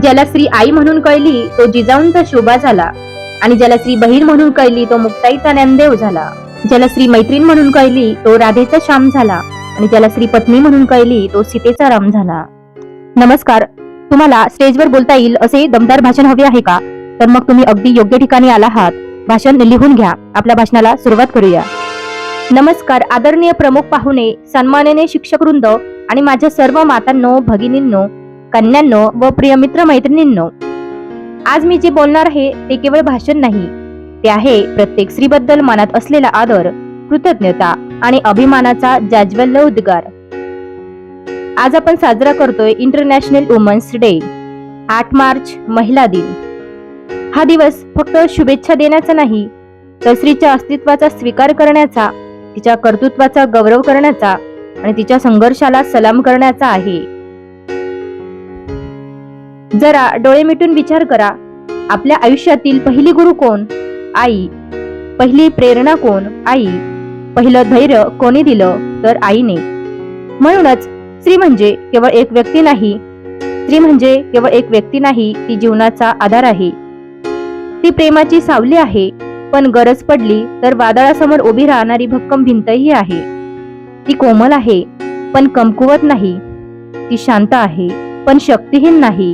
ज्याला स्त्री आई म्हणून कळली तो जिजाऊंचा शोभा झाला, आणि ज्याला स्त्री बहीण म्हणून कळली तो मुक्ताईचा ज्ञानदेव झाला. ज्याला स्त्री मैत्रीण म्हणून कळली तो राधेचा श्याम झाला, आणि ज्याला स्त्री पत्नी म्हणून कळली तो सीतेचा राम झाला. नमस्कार. तुम्हाला स्टेजवर बोलता येईल असे दमदार भाषण हवे आहे का? तर मग तुम्ही अगदी योग्य ठिकाणी आला आहात. भाषण लिहून घ्या. आपल्या भाषणाला सुरुवात करूया. नमस्कार. आदरणीय प्रमुख पाहुणे, सन्माननीय शिक्षकवृंद आणि माझ्या सर्व मातांनो, भगिनींनो, कन्यांनो व प्रिय मित्र मैत्रिणींनो, आज मी जे बोलणार आहे ते केवळ भाषण नाही, ते आहे प्रत्येक स्त्रीबद्दल मनात असलेला आदर, कृतज्ञता आणि अभिमानाचा जाज्वल्य उद्गार. आज आपण साजरा करतोय इंटरनॅशनल वुमन्स डे, 8 मार्च, महिला दिन. हा दिवस फक्त शुभेच्छा देण्याचा नाही, तर स्त्रीच्या अस्तित्वाचा स्वीकार करण्याचा, तिच्या कर्तृत्वाचा गौरव करण्याचा आणि तिच्या संघर्षाला सलाम करण्याचा आहे. जरा डोळे मिटून विचार करा. आपल्या आयुष्यातील पहिली गुरु कोण? आई. पहिली प्रेरणा कोण? आई. पहिलं धैर्य कोणी दिलं? तर आईने. म्हणूनच स्त्री म्हणजे केवळ एक व्यक्ती नाही, ती जीवनाचा आधार आहे. ती प्रेमाची सावली आहे, पण गरज पडली तर वादळासमोर उभी राहणारी भक्कम भिंतही आहे. ती कोमल आहे, पण कमकुवत नाही. ती शांत आहे, पण शक्तिहीन नाही.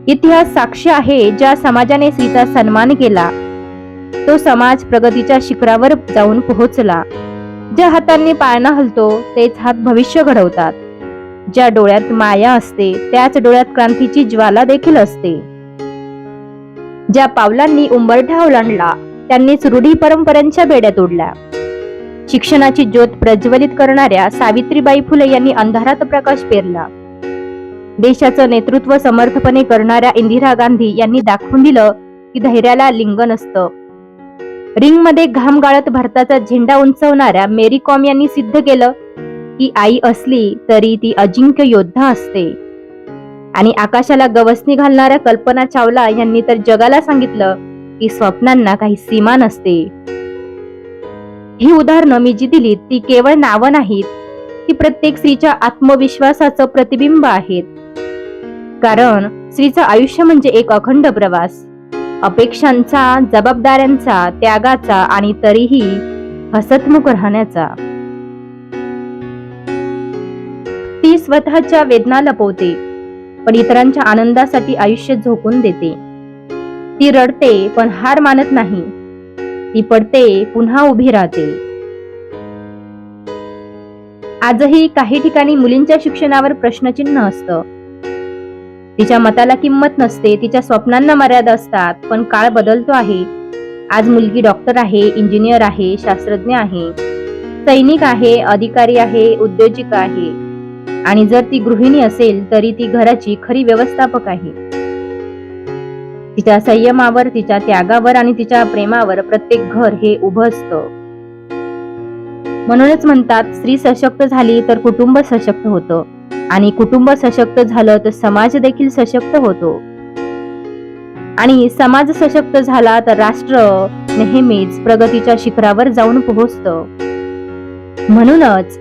इतिहास साक्षी आहे, ज्या समाजाने स्त्रीचा सन्मान केला तो समाज प्रगतीच्या शिखरावर जाऊन पोहोचला. ज्या हातांनी पाळणा हलतो तेच हात भविष्य घडवतात. ज्या डोळ्यात माया असते त्याच डोळ्यात क्रांतीची ज्वाला देखील असते. ज्या पावलांनी उंबरठा ओलांडला त्यांनीच रूढी परंपरांच्या बेड्या तोडल्या. शिक्षणाची ज्योत प्रज्वलित करणाऱ्या सावित्रीबाई फुले यांनी अंधारात प्रकाश पेरला. देशाचं नेतृत्व समर्थपणे करणाऱ्या इंदिरा गांधी यांनी दाखवून दिलं की धैर्याला लिंग नसतं. रिंगमध्ये घाम गाळत भारताचा झेंडा उंचवणाऱ्या मेरी कॉम यांनी सिद्ध केलं की आई असली तरी ती अजिंक्य योद्धा असते. आणि आकाशाला गवसणी घालणाऱ्या कल्पना चावला यांनी तर जगाला सांगितलं की स्वप्नांना काही सीमा नसते. ही उदाहरणं मी जी दिलीत ती केवळ नावं नाहीत, ती प्रत्येक स्त्रीच्या आत्मविश्वासाचं प्रतिबिंब आहेत. कारण स्त्रीचं आयुष्य म्हणजे एक अखंड प्रवास, अपेक्षांचा, जबाबदाऱ्यांचा, त्यागाचा आणि तरीही हसतमुख राहण्याचा. ती स्वतःच्या वेदना लपवते, पण इतरांच्या आनंदासाठी आयुष्य झोकून देते. ती रडते पण हार मानत नाही. ती पडते पुन्हा उभी राहते. आजही काही ठिकाणी मुलींच्या शिक्षणावर प्रश्नचिन्ह असतं. तिच्या मताला किंमत नसते, तिच्या स्वप्नांना मर्यादा असतात. पण काळ बदलतो आहे. आज मुलगी डॉक्टर आहे, इंजिनियर आहे, शास्त्रज्ञ आहे, सैनिक आहे, अधिकारी आहे, उद्योजिका आहे. आणि जर ती गृहिणी असेल तरी ती घराची खरी व्यवस्थापक आहे. तिच्या संयमावर, तिच्या त्यागावर आणि तिच्या प्रेमावर प्रत्येक घर हे उभं असतं. म्हणूनच म्हणतात, स्त्री सशक्त झाली तर कुटुंब सशक्त होतं, आणि कुटुंब सशक्त झालं तर समाज देखील सशक्त होतो, आणि समाज सशक्त झाला तर राष्ट्र नेहमीच प्रगतीच्या शिखरावर जाऊन पोहोचतं. म्हणूनच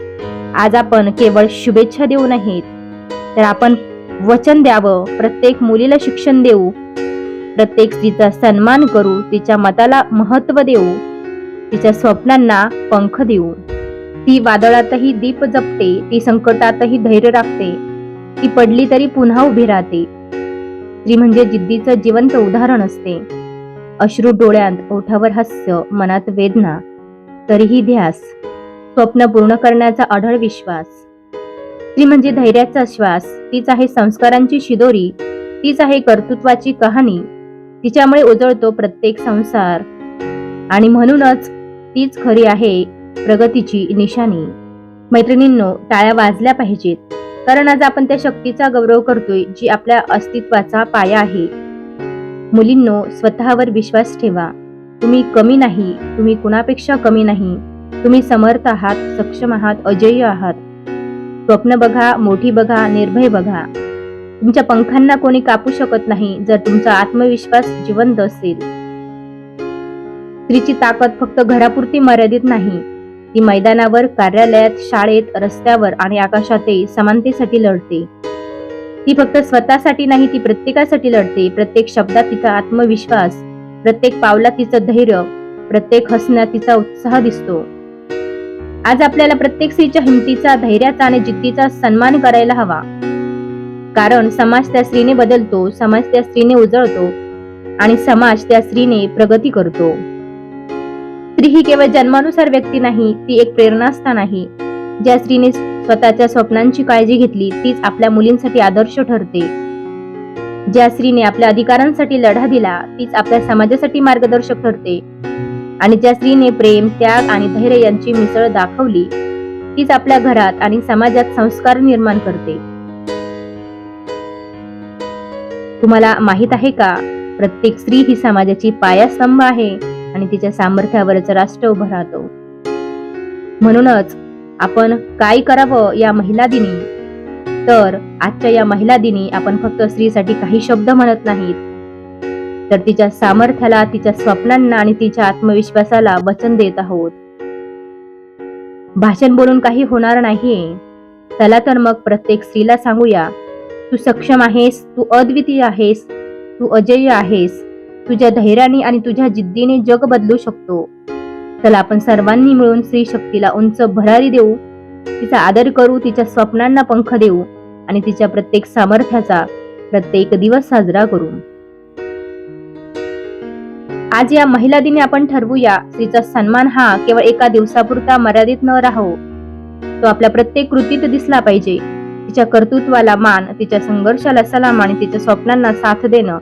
आज आपण केवळ शुभेच्छा देऊ नाहीत, तर आपण वचन द्यावं. प्रत्येक मुलीला शिक्षण देऊ, प्रत्येक स्त्रीचा सन्मान करू, तिच्या मताला महत्त्व देऊ, तिच्या स्वप्नांना पंख देऊ. ती वादळातही दीप जपते, ती संकटातही धैर्य राखते, ती पडली तरी पुन्हा उभी राहते. स्त्री म्हणजे जिद्दीचं जिवंत उदाहरण असते. अश्रू डोळ्यात, ओठावर हास्य, मनात वेदना, तरीही ध्यास, स्वप्न पूर्ण करण्याचा अढळ विश्वास. स्त्री म्हणजे धैर्याचा श्वास. तीच आहे संस्कारांची शिदोरी, तीच आहे कर्तृत्वाची कहाणी. तिच्यामुळे उजळतो प्रत्येक संसार, आणि म्हणूनच तीच खरी आहे प्रगतीची निशाणी. मैत्रिणींनो, टाळ्या वाजल्या पाहिजेत, कारण आज आपण त्या शक्तीचा गौरव करतोय जी आपल्या अस्तित्वाचा पाया आहे. मुलींनो, स्वतःवर विश्वास ठेवा. तुम्ही कमी नाही, तुम्ही कुणापेक्षा कमी नाही. तुम्ही समर्थ आहात, सक्षम आहात, अजेय आहात. स्वप्न बघा, मोठी बघा, निर्भय बघा. तुमच्या पंखांना कोणी कापू शकत नाही जर तुमचा आत्मविश्वास जिवंत असेल. स्त्रीची ताकद फक्त घरापुरती मर्यादित नाही, ती मैदानावर, कार्यालयात, शाळेत, रस्त्यावर आणि आकाशातही समानतेसाठी लढते. ती फक्त स्वतःसाठी नाही, ती प्रत्येकासाठी लढते. प्रत्येक शब्दात तिचा आत्मविश्वास, प्रत्येक पावलात तिचं धैर्य, प्रत्येक हसण्यात तिचा उत्साह दिसतो. आज आपल्याला प्रत्येक स्त्रीच्या हिमतीचा, धैर्याचा आणि जिद्दीचा सन्मान करायला हवा. कारण समाज त्या स्त्रीने बदलतो, समाज त्या स्त्रीने उजळतो आणि समाज त्या स्त्रीने प्रगती करतो. स्त्री ही केवळ जन्मानुसार व्यक्ती नाही, ती एक प्रेरणास्थान आहे. ज्या स्त्रीने स्वतःच्या स्वप्नांची काळजी घेतली तीच आपल्या मुलींसाठी आदर्श ठरते. ज्या स्त्रीने आपल्या अधिकारांसाठी लढा दिला तीच आपल्या समाजासाठी मार्गदर्शक ठरते. आणि ज्या स्त्रीने प्रेम, त्याग आणि धैर्य यांची मिसळ दाखवली तीच आपल्या घरात आणि समाजात संस्कार निर्माण करते. तुम्हाला माहित आहे का, प्रत्येक स्त्री ही समाजाची पायास्तंभ आहे आणि तिच्या सामर्थ्यावरच राष्ट्र उभं राहतो. म्हणूनच आपण काय करावं या महिला दिनी, तर आजच्या या महिला दिनी आपण फक्त स्त्रीसाठी काही शब्द म्हणत नाहीत, तर तिच्या सामर्थ्याला, तिच्या स्वप्नांना आणि तिच्या आत्मविश्वासाला वचन देत आहोत. भाषण बोलून काही होणार नाहीये. चला तर मग प्रत्येक स्त्रीला सांगूया, तू सक्षम आहेस, तू अद्वितीय आहेस, तू अजेय आहेस. तुझ्या धैर्याने आणि तुझ्या जिद्दीने जग बदलू शकतो. चला आपण सर्वांनी मिळून स्त्री शक्तीला उंच भरारी देऊ, तिचा आदर करू, तिच्या स्वप्नांना पंख देऊ आणि तिच्या प्रत्येक सामर्थ्याचा प्रत्येक दिवस साजरा करू. आज या महिला दिनी आपण ठरवूया, स्त्रीचा सन्मान हा केवळ एका दिवसापुरता मर्यादित न राहो, तो आपल्या प्रत्येक कृतीत दिसला पाहिजे. तिच्या कर्तृत्वाला मान, तिच्या संघर्षाला सलाम आणि तिच्या स्वप्नांना साथ देणं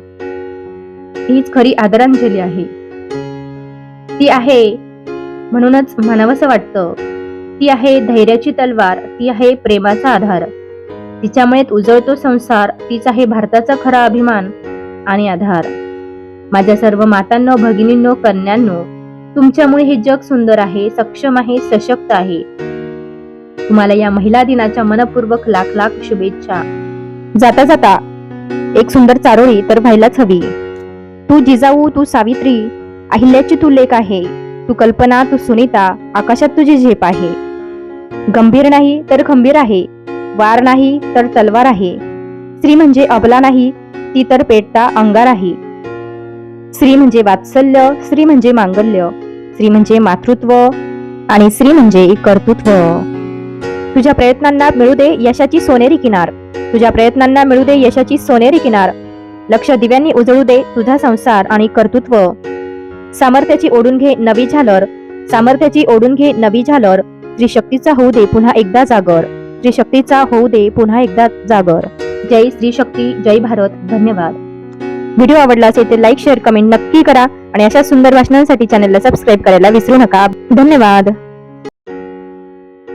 हीच खरी आदरांजली आहे. ती आहे म्हणूनच म्हणावंसं वाटतं, ती आहे धैर्याची तलवार, ती आहे प्रेमाचा आधार. तिच्यामुळे उजळतो संसार, तीच आहे भारताचा खरा अभिमान आणि आधार. माझ्या सर्व मातांनो, भगिनींनो, कन्यांनो, तुमच्यामुळे हे जग सुंदर आहे, सक्षम आहे, सशक्त आहे. तुम्हाला या महिला दिनाच्या मनपूर्वक लाख लाख शुभेच्छा. जाता जाता एक सुंदर चारोळी तर व्हायलाच हवी. तू जिजाऊ, तू सावित्री, अहिल्याची तू लेक आहे. तू कल्पना, तू सुनीता, आकाशात तुझी झेप आहे. गंभीर नाही तर खंबीर आहे, वार नाही तर तलवार आहे. स्त्री म्हणजे अबला नाही, ती तर पेटता अंगार आहे. स्त्री म्हणजे वात्सल्य, स्त्री म्हणजे मांगल्य, स्त्री म्हणजे मातृत्व आणि स्त्री म्हणजे कर्तृत्व. तुझ्या प्रयत्नांना मिळू दे यशाची सोनेरी किनार, तुझ्या प्रयत्नांना मिळू दे यशाची सोनेरी किनार. लक्ष दिव्यांनी उजळू दे तुझा संसार आणि कर्तृत्व. सामर्थ्याची ओढून घे नवी झालर, सामर्थ्याची ओढून घे नवी झालर. स्त्री शक्तीचा होऊ दे पुन्हा एकदा जागर, स्त्री शक्तीचा होऊ दे पुन्हा एकदा जागर. जय स्त्री शक्ती, जय भारत. धन्यवाद. व्हिडिओ आवडला असेल तर लाईक, शेअर, कमेंट नक्की करा आणि अशा सुंदर भाषणांसाठी चॅनलला सबस्क्राईब करायला विसरू नका. धन्यवाद.